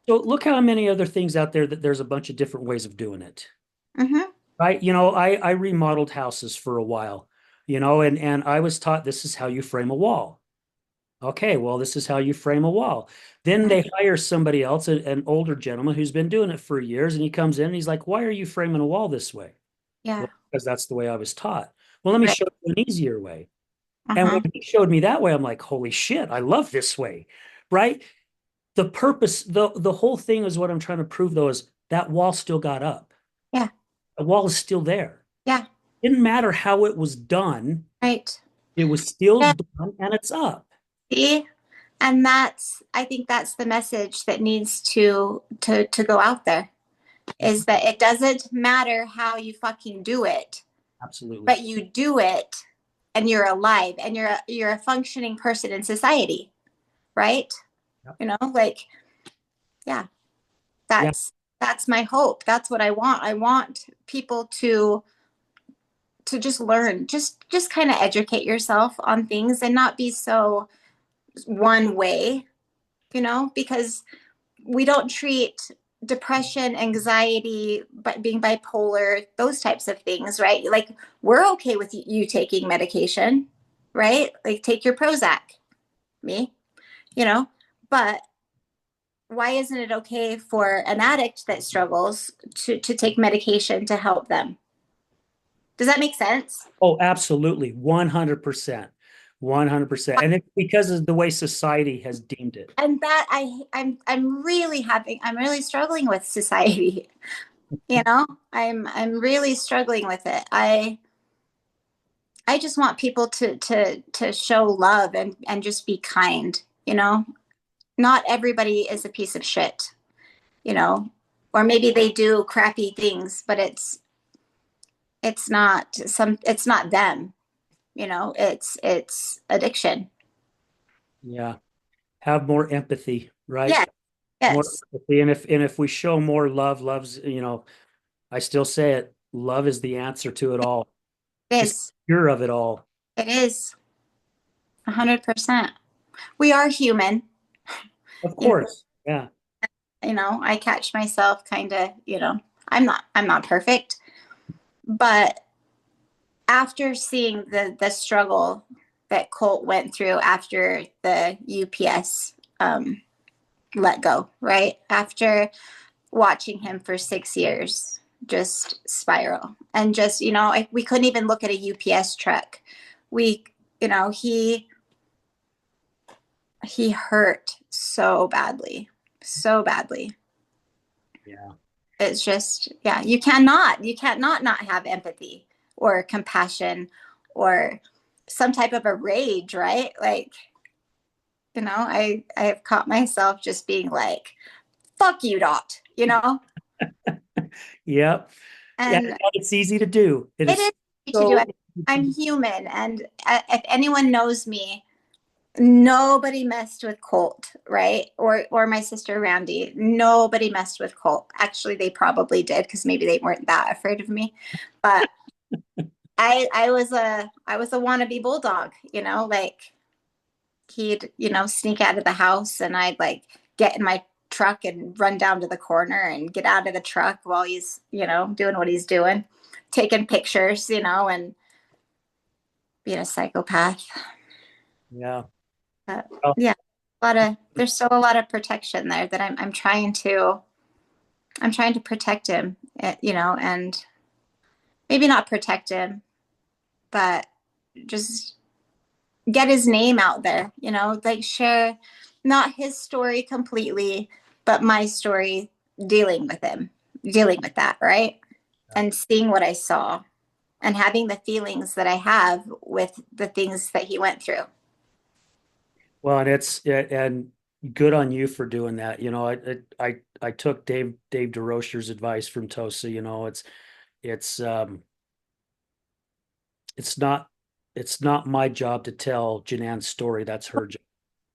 S1: So look how many other things out there that there's a bunch of different ways of doing it.
S2: Mm-hmm.
S1: Right? I remodeled houses for a while, and I was taught this is how you frame a wall. Okay, well, this is how you frame a wall. Then they hire somebody else, an older gentleman who's been doing it for years, and he comes in and he's like, "Why are you framing a wall this way?"
S2: Yeah.
S1: Well, because that's the way I was taught. Well, let me
S2: Right.
S1: show you an easier way. And when
S2: Uh-huh.
S1: he showed me that way, I'm like, "Holy shit, I love this way." Right? The purpose, the whole thing is what I'm trying to prove though is that wall still got up.
S2: Yeah.
S1: The wall is still there.
S2: Yeah.
S1: Didn't matter how it was done.
S2: Right.
S1: It was still
S2: Yeah.
S1: done and it's up.
S2: See? And I think that's the message that needs to go out there is that it doesn't matter how you fucking do it,
S1: Absolutely.
S2: but you do it and you're alive and you're a functioning person in society, right?
S1: Yep.
S2: Like, yeah,
S1: Yeah.
S2: that's my hope. That's what I want. I want people to just learn, just kind of educate yourself on things and not be so one way, because we don't treat depression, anxiety, but being bipolar, those types of things, right? Like we're okay with you taking medication, right? Like take your Prozac, me, you know, but why isn't it okay for an addict that struggles to take medication to help them? Does that make sense?
S1: Oh, absolutely. 100%. 100%. And it's because of the way society has deemed it.
S2: And that I'm really struggling with society. I'm really struggling with it. I just want people to show love and just be kind, Not everybody is a piece of shit, you know. Or maybe they do crappy things, but it's not them, it's addiction.
S1: Yeah. Have more empathy, right?
S2: Yeah,
S1: More
S2: yes.
S1: empathy. And if we show more love, I still say it, love is the answer to it all.
S2: It
S1: It's
S2: is.
S1: the cure of it all.
S2: It is 100%. We are human.
S1: Of
S2: You
S1: course. Yeah.
S2: I catch myself kind of, I'm not perfect, but after seeing the struggle that Colt went through after the UPS let go, right? After watching him for 6 years just spiral and just, we couldn't even look at a UPS truck. We, he hurt so badly.
S1: Yeah.
S2: It's just, yeah, you cannot not have empathy or compassion or some type of a rage, right? Like, I have caught myself just being like, fuck you, Dot,
S1: Yep. Yeah.
S2: and
S1: It's easy to do. It
S2: it
S1: is
S2: is easy to do.
S1: so
S2: I'm human, and if anyone knows me, nobody messed with Colt, right? Or my sister Randy. Nobody messed with Colt. Actually, they probably did because maybe they weren't that afraid of me. But I was a wannabe bulldog, like he'd, sneak out of the house and I'd like get in my truck and run down to the corner and get out of the truck while he's, doing what he's doing, taking pictures, and being a psychopath.
S1: yeah.
S2: But
S1: Well,
S2: yeah, there's still a lot of protection there that I'm trying to protect him, and maybe not protect him, but just get his name out there, like share not his story completely, but my story dealing with him, dealing with that, right? And seeing what I saw and having the feelings that I have with the things that he went through.
S1: well, and good on you for doing that. I took Dave DeRocher's advice from Tosa. It's it's not it's not my job to tell Janan's story. That's her job.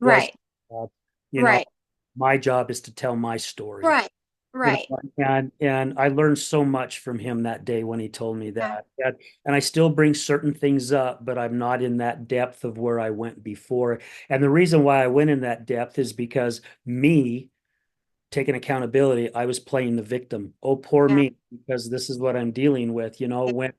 S1: Was
S2: Right,
S1: job. You know,
S2: right,
S1: my job is to tell my story.
S2: right, right.
S1: And I learned so much from him that day when he told me
S2: Yeah,
S1: that. And I still bring certain things up, but I'm not in that depth of where I went before. And the reason why I went in that depth is because me taking accountability, I was playing the victim. Oh, poor
S2: yeah,
S1: me, because this is what I'm dealing with, when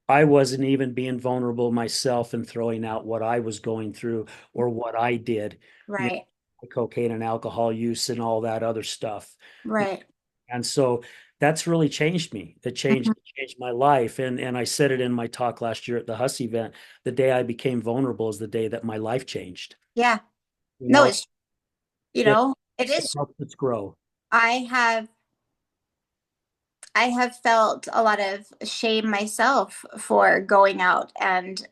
S1: I wasn't even being vulnerable myself and throwing out what I was going through or what I did, you
S2: right,
S1: cocaine and alcohol use and all that other stuff.
S2: right.
S1: And so that's really changed me.
S2: Mhm.
S1: It changed my life. And I said it in my talk last year at the Huss event. The day I became vulnerable is the day that my life changed.
S2: Yeah.
S1: You
S2: No,
S1: know,
S2: it's,
S1: it,
S2: it
S1: it
S2: is.
S1: helped us grow.
S2: I have I have felt a lot of shame myself for going out and,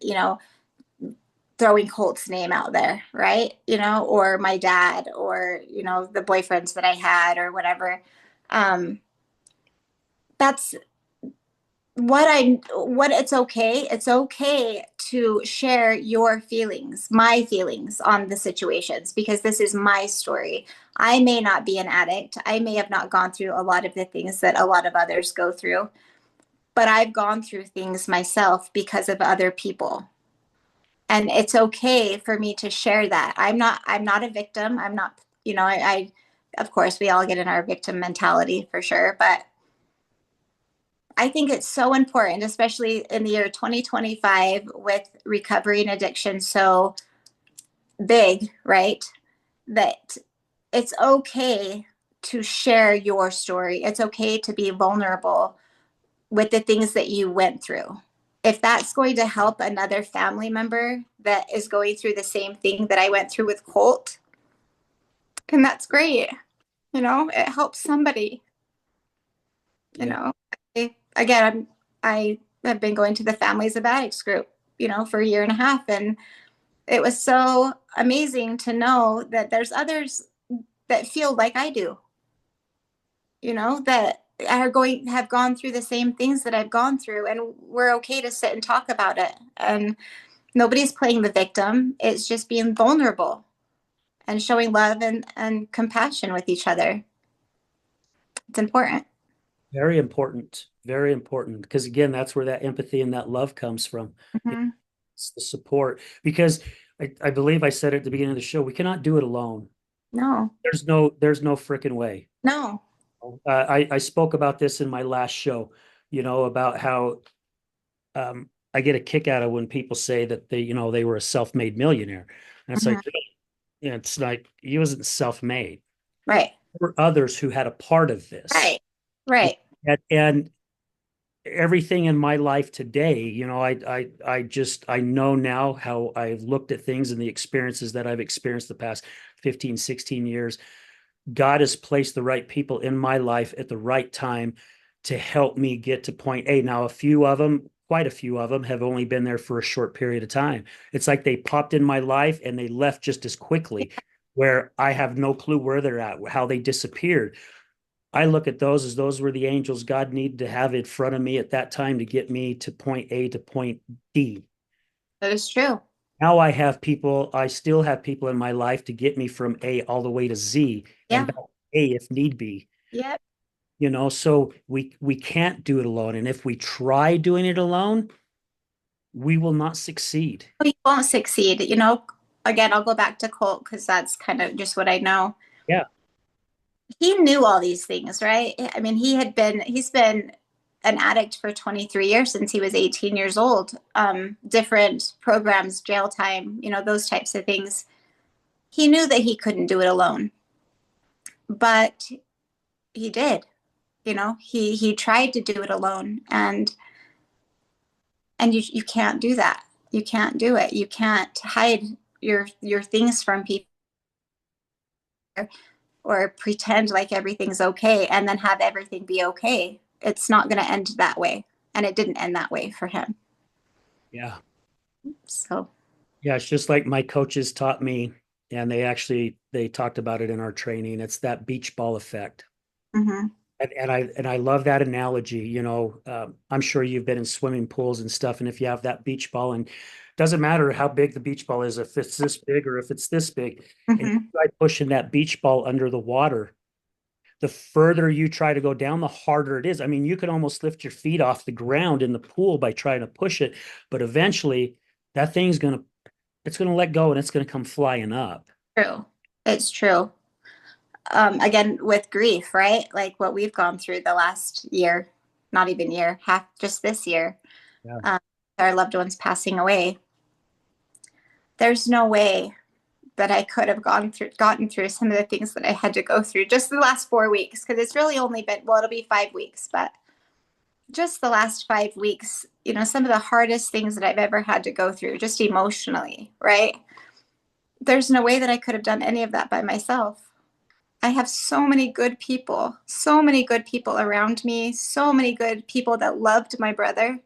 S2: throwing Colt's name out there, right? Or my dad or, the boyfriends that I had or whatever. Um, that's what it's okay. It's okay to share your feelings, my feelings on the situations, because this is my story. I may not be an addict. I may have not gone through a lot of the things that a lot of others go through, but I've gone through things myself because of other people. And it's okay for me to share that. I'm not a victim. I'm not, I of course we all get in our victim mentality for sure, but I think it's so important, especially in the year 2025 with recovery and addiction so big, right? That it's okay to share your story. It's okay to be vulnerable with the things that you went through. If that's going to help another family member that is going through the same thing that I went through with Colt, then that's great. It helps somebody, you
S1: Yeah.
S2: know. Again, I have been going to the Families of Addicts group, for a year and a half. And it was so amazing to know that there's others that feel like I do, that have gone through the same things that I've gone through. And we're okay to sit and talk about it. And nobody's playing the victim. It's just being vulnerable and showing love and compassion with each other. It's important.
S1: Very important. Very important. Because again, that's where that empathy and that love comes from.
S2: Mhm.
S1: It's the support. Because I believe I said at the beginning of the show, we cannot do it alone.
S2: No,
S1: There's no freaking way.
S2: no.
S1: I spoke about this in my last show, about how I get a kick out of when people say that they were a self-made millionaire. And it's
S2: Mhm.
S1: like, it's like he wasn't self-made.
S2: Right,
S1: There were others who had a part of this.
S2: right, right.
S1: And everything in my life today, I know now how I've looked at things and the experiences that I've experienced the past 15, 16 years. God has placed the right people in my life at the right time to help me get to point A. Now, quite a few of them have only been there for a short period of time. It's like they popped in my life and they left just as quickly, where I have no clue where they're at, how they disappeared. I look at those as those were the angels God needed to have in front of me at that time to get me to point A to point D.
S2: That is true.
S1: Now I still have people in my life to get me from A all the way to Z and
S2: Yeah.
S1: back to A if need be.
S2: Yep.
S1: So we can't do it alone. And if we try doing it alone, we will not succeed.
S2: You won't succeed. Again, I'll go back to Colt because that's kind of just what I know.
S1: Yeah.
S2: He knew all these things, right? I mean, he's been an addict for 23 years since he was 18 years old. Different programs, jail time, those types of things. He knew that he couldn't do it alone, but he did. He tried to do it alone, and you can't do that. You can't do it. You can't hide your things from people or pretend like everything's okay and then have everything be okay. It's not going to end that way. And it didn't end that way for him.
S1: Yeah.
S2: So,
S1: Yeah. It's just like my coaches taught me, and they talked about it in our training. It's that beach ball effect.
S2: mhm.
S1: And I love that analogy. I'm sure you've been in swimming pools and stuff, and if you have that beach ball, and doesn't matter how big the beach ball is, if it's this big or if it's this big, and you
S2: Hmm.
S1: try pushing that beach ball under the water, the further you try to go down, the harder it is. I mean, you could almost lift your feet off the ground in the pool by trying to push it, but eventually that thing's gonna it's gonna let go and it's gonna come flying up.
S2: True. It's true. Again, with grief, right? Like what we've gone through the last year, not even year, half just this year,
S1: Yeah.
S2: um, our loved ones passing away. There's no way that I could have gotten through some of the things that I had to go through just the last 4 weeks, because it's really only been, well, it'll be 5 weeks, but just the last 5 weeks, some of the hardest things that I've ever had to go through, just emotionally, right? There's no way that I could have done any of that by myself. I have so many good people around me, so many good people that loved my brother,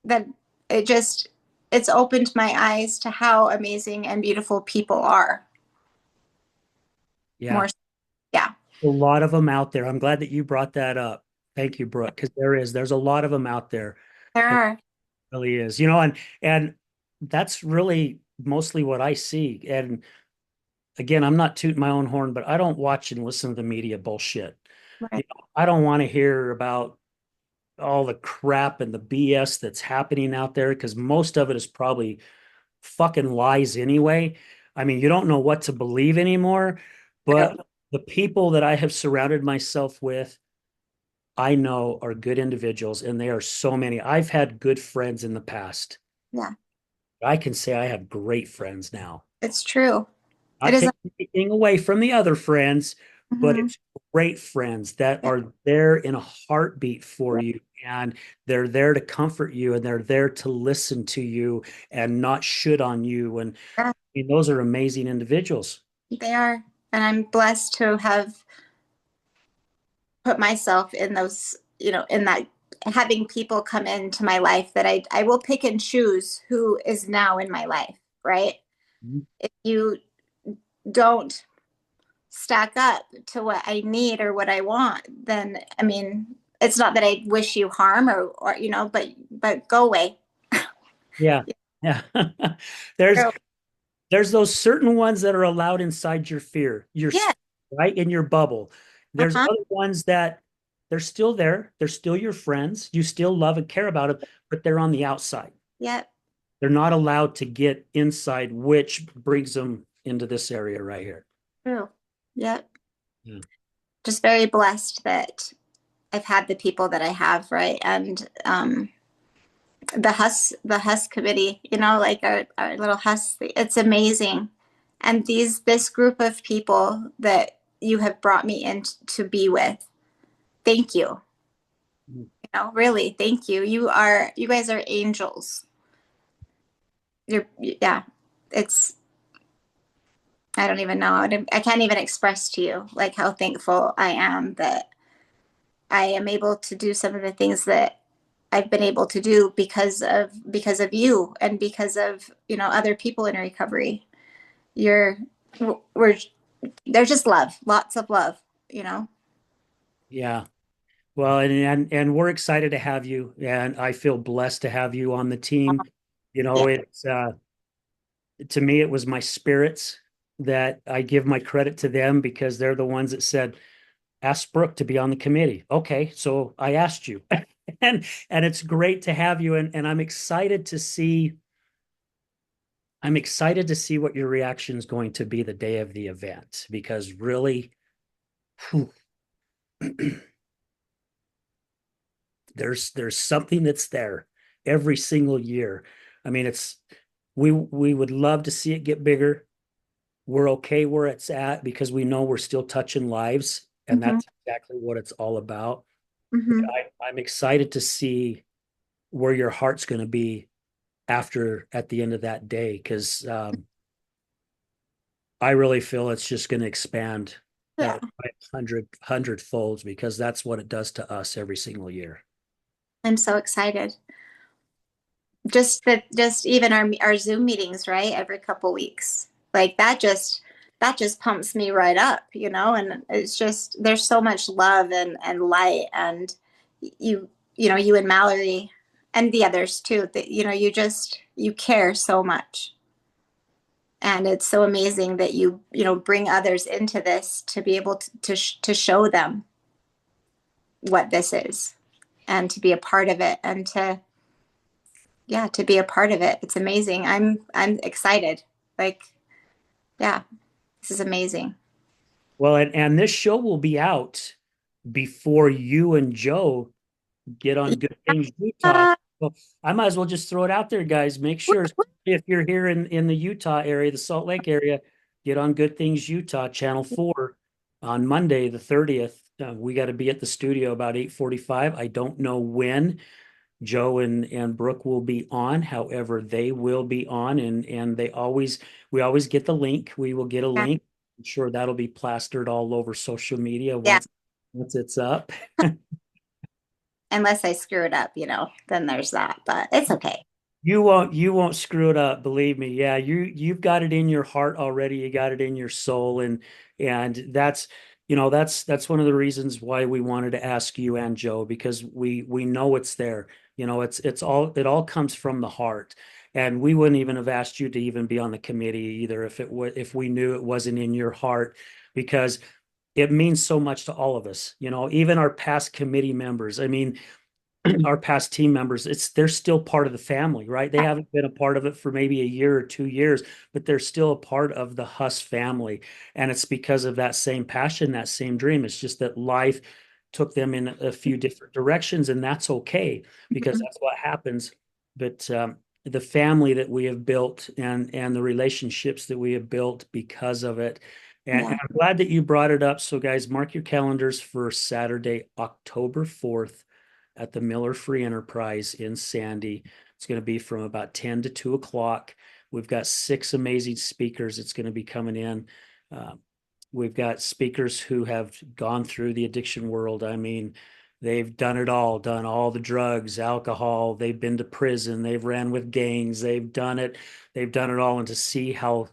S2: that it just, it's opened my eyes to how amazing and beautiful people are.
S1: Yeah.
S2: More, yeah,
S1: A lot of them out there. I'm glad that you brought that up. Thank you, Brooke, because there's a lot of them out there.
S2: there
S1: It
S2: are.
S1: really is. And that's really mostly what I see. And again, I'm not tooting my own horn, but I don't watch and listen to the media bullshit.
S2: Right.
S1: I don't want to hear about all the crap and the BS that's happening out there because most of it is probably fucking lies anyway. I mean, you don't know what to believe anymore,
S2: True.
S1: but the people that I have surrounded myself with, I know are good individuals, and they are so many. I've had good friends in the past.
S2: Yeah,
S1: I can say I have great friends now.
S2: it's true. It
S1: Not
S2: is.
S1: taking anything away from the other friends, but
S2: Mhm.
S1: it's great friends that
S2: Yeah,
S1: are there in a heartbeat for
S2: yeah,
S1: you, and they're there to comfort you, and they're there to listen to you and not shit on you. And
S2: yeah,
S1: I mean, those are amazing individuals.
S2: they are. And I'm blessed to have put myself in those, in that, having people come into my life that I will pick and choose who is now in my life, right?
S1: Mhm.
S2: If you don't stack up to what I need or what I want, then I mean, it's not that I wish you harm or but go away.
S1: Yeah. Yeah. There's
S2: True.
S1: there's those certain ones that are allowed inside your fear,
S2: Yeah.
S1: right in your bubble. There's
S2: Uh-huh.
S1: other ones that they're still there. They're still your friends. You still love and care about them, but they're on the outside.
S2: Yep.
S1: They're not allowed to get inside, which brings them into this area right here.
S2: True. Yep.
S1: Yeah.
S2: Just very blessed that I've had the people that I have, right? And the Hus committee, like our little Hus, it's amazing. And this group of people that you have brought me in to be with, thank you. Really, thank you. You guys are angels. Yeah, it's, I don't even know. I can't even express to you like how thankful I am that I am able to do some of the things that I've been able to do because of you and because of, other people in recovery. You're we're There's just love, lots of love.
S1: Yeah. Well, and we're excited to have you, and I feel blessed to have you on the team.
S2: Yeah.
S1: It's to me, it was my spirits that I give my credit to them because they're the ones that said, ask Brooke to be on the committee. Okay, so I asked you. And it's great to have you, and I'm excited to see what your reaction is going to be the day of the event because really whew, there's something that's there every single year. I mean, it's we would love to see it get bigger. We're okay where it's at because we know we're still touching lives, and
S2: Hmm.
S1: that's exactly what it's all about.
S2: Hmm.
S1: I'm excited to see where your heart's going to be after at the end of that day because I really feel it's just going to expand
S2: Yeah,
S1: 100 folds because that's what it does to us every single year.
S2: I'm so excited. Just even our Zoom meetings, right? Every couple weeks. Like that just that just pumps me right up, and it's just, there's so much love and light, and you and Mallory and the others too, that, you care so much. And it's so amazing that you bring others into this to be able to show them what this is, and to be a part of it, and to be a part of it. It's amazing. I'm excited. Like, yeah, this is amazing.
S1: Well, and this show will be out before you and Joe get on Good Things Utah.
S2: Yeah.
S1: Well, I might as well just throw it out there, guys. Make sure if you're here in the Utah area, the Salt Lake area, get on Good Things Utah, Channel 4 on Monday, the 30th. We got to be at the studio about 8:45. I don't know when Joe and Brooke will be on. However, they will be on, and we always get the link. We will get a link. I'm sure that'll be plastered all over social media
S2: Yeah.
S1: once it's up.
S2: Unless I screw it up, then there's that, but it's okay.
S1: You won't screw it up, believe me. Yeah, you've got it in your heart already. You got it in your soul, and that's one of the reasons why we wanted to ask you and Joe, because we know it's there. It all comes from the heart. And we wouldn't even have asked you to even be on the committee either if we knew it wasn't in your heart, because it means so much to all of us. Even our past committee members. I mean, our past team members, they're still part of the family, right? They haven't been a part of it for maybe a year or 2 years, but they're still a part of the Huss family. And it's because of that same passion, that same dream. It's just that life took them in a few different directions, and that's okay, because
S2: Mhm.
S1: that's what happens. But the family that we have built, and the relationships that we have built because of it. And
S2: Yeah.
S1: I'm glad that you brought it up. So, guys, mark your calendars for Saturday, October 4th at the Miller Free Enterprise in Sandy. It's going to be from about 10 to 2 o'clock. We've got 6 amazing speakers that's going to be coming in. Uh, we've got speakers who have gone through the addiction world. I mean, they've done it all, done all the drugs, alcohol. They've been to prison. They've ran with gangs. They've done it. They've done it all. And to see how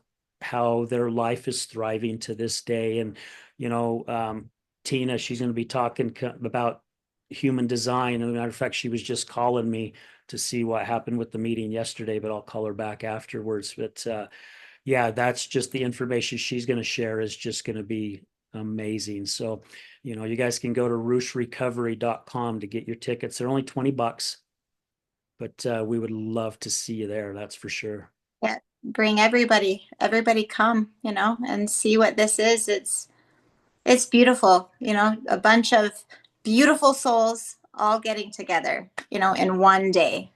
S1: their life is thriving to this day. And, you know, Tina, she's going to be talking about human design. As a matter of fact, she was just calling me to see what happened with the meeting yesterday, but I'll call her back afterwards. But yeah, that's just the information she's going to share is just going to be amazing. So, you guys can go to rooshrecovery.com to get your tickets. They're only $20, but we would love to see you there. That's for sure.
S2: Yeah. Bring everybody come, and see what this is. It's beautiful, a bunch of beautiful souls all getting together, in one day.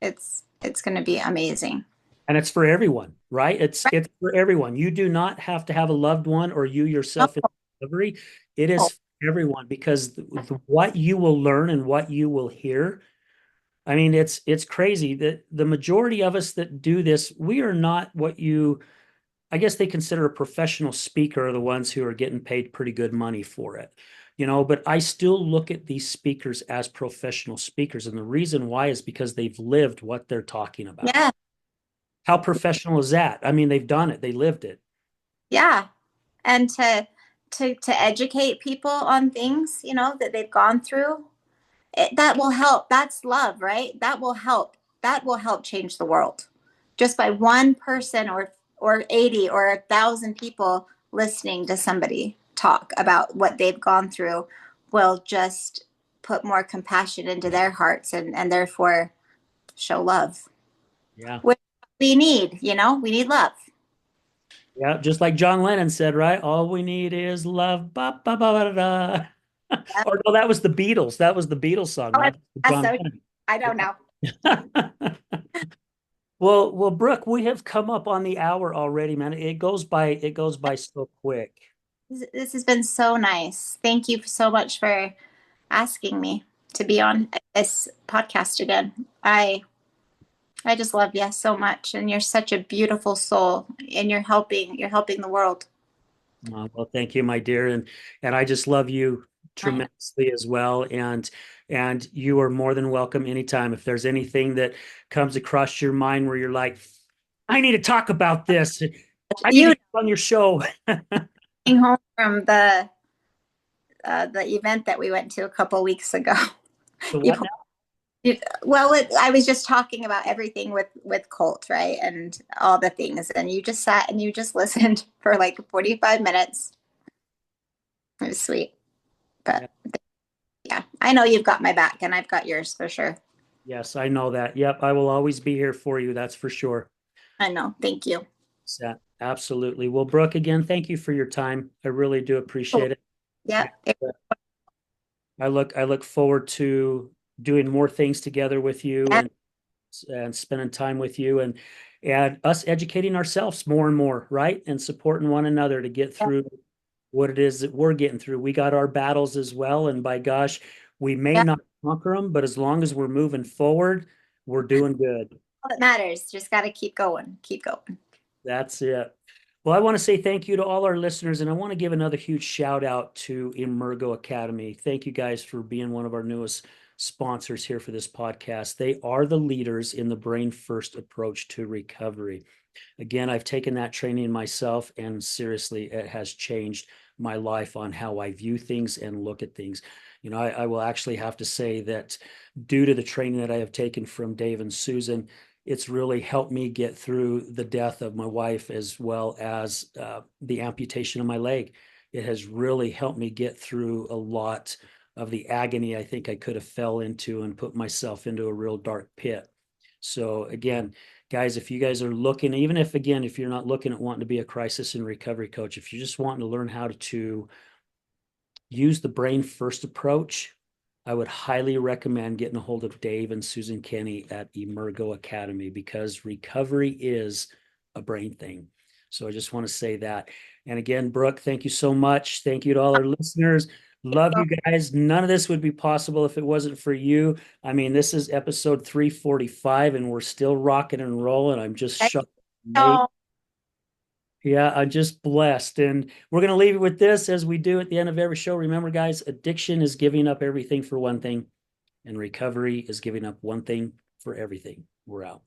S2: It's going to be amazing.
S1: And it's for everyone, right? It's
S2: Right.
S1: it's for everyone. You do not have to have a loved one or you yourself in recovery. It
S2: Oh,
S1: is for everyone, because what you will learn and what you will hear. I mean, it's crazy that the majority of us that do this, we are not what I guess they consider a professional speaker, are the ones who are getting paid pretty good money for it. But I still look at these speakers as professional speakers. And the reason why is because they've lived what they're talking about.
S2: yeah.
S1: How professional is that? I mean, they've done it, they lived it.
S2: Yeah. And to educate people on things, that they've gone through, that will help. That's love, right? That will help. That will help change the world. Just by one person or 80 or 1,000 people listening to somebody talk about what they've gone through will just put more compassion into their hearts, and therefore show love.
S1: Yeah.
S2: Which we need, we need love.
S1: Yeah. Just like John Lennon said, right? All we need is love. Ba, ba, ba, ba, da, da.
S2: Yeah.
S1: Or no, that was the Beatles. That was the Beatles song,
S2: Oh,
S1: not
S2: that's
S1: John
S2: so,
S1: Lennon.
S2: I don't know.
S1: Yeah. Well, Brooke, we have come up on the hour already, man. It goes by so quick.
S2: This has been so nice. Thank you so much for asking me to be on this podcast again. I just love you so much, and you're such a beautiful soul, and you're helping the world.
S1: Well, thank you, my dear, and I just love you
S2: I know.
S1: tremendously as well. And you are more than welcome anytime. If there's anything that comes across your mind where you're like, I need to talk about this, I need to
S2: You
S1: get on your show.
S2: came home from the event that we went to a couple weeks ago.
S1: The
S2: You,
S1: what now?
S2: well, I was just talking about everything with Colt, right, and all the things, and you just sat and you just listened for like 45 minutes. It was sweet,
S1: Yeah.
S2: but yeah, I know you've got my back, and I've got yours for sure.
S1: Yes, I know that. Yep, I will always be here for you. That's for sure.
S2: I know. Thank you.
S1: Absolutely. Well, Brooke, again, thank you for your time. I really do
S2: Oh,
S1: appreciate it.
S2: yeah.
S1: I look forward to doing more things together with you
S2: Yeah.
S1: and spending time with you and us educating ourselves more and more, right? And supporting one another to get
S2: Yeah.
S1: through what it is that we're getting through. We got our battles as well, and by gosh, we may
S2: Yeah.
S1: not conquer them, but as long as we're moving forward, we're doing good.
S2: All that matters. Just got to keep going. Keep going.
S1: That's it. Well, I want to say thank you to all our listeners, and I want to give another huge shout out to Emergo Academy. Thank you guys for being one of our newest sponsors here for this podcast. They are the leaders in the brain first approach to recovery. Again, I've taken that training myself, and seriously, it has changed my life on how I view things and look at things. I will actually have to say that due to the training that I have taken from Dave and Susan, it's really helped me get through the death of my wife as well as the amputation of my leg. It has really helped me get through a lot of the agony I think I could have fell into and put myself into a real dark pit. So again, guys, if you guys are looking, even if again, if you're not looking at wanting to be a crisis and recovery coach, if you're just wanting to learn how to use the brain first approach, I would highly recommend getting a hold of Dave and Susan Kenny at Emergo Academy because recovery is a brain thing. So I just want to say that. And again, Brooke, thank you so much. Thank you to all our listeners. Love you guys. None of this would be possible if it wasn't for you. I mean, this is episode 345 and we're still rocking and rolling. I'm just shocked.
S2: Oh,
S1: Yeah, I'm just blessed. And we're going to leave it with this as we do at the end of every show. Remember, guys, addiction is giving up everything for one thing, and recovery is giving up one thing for everything. We're out.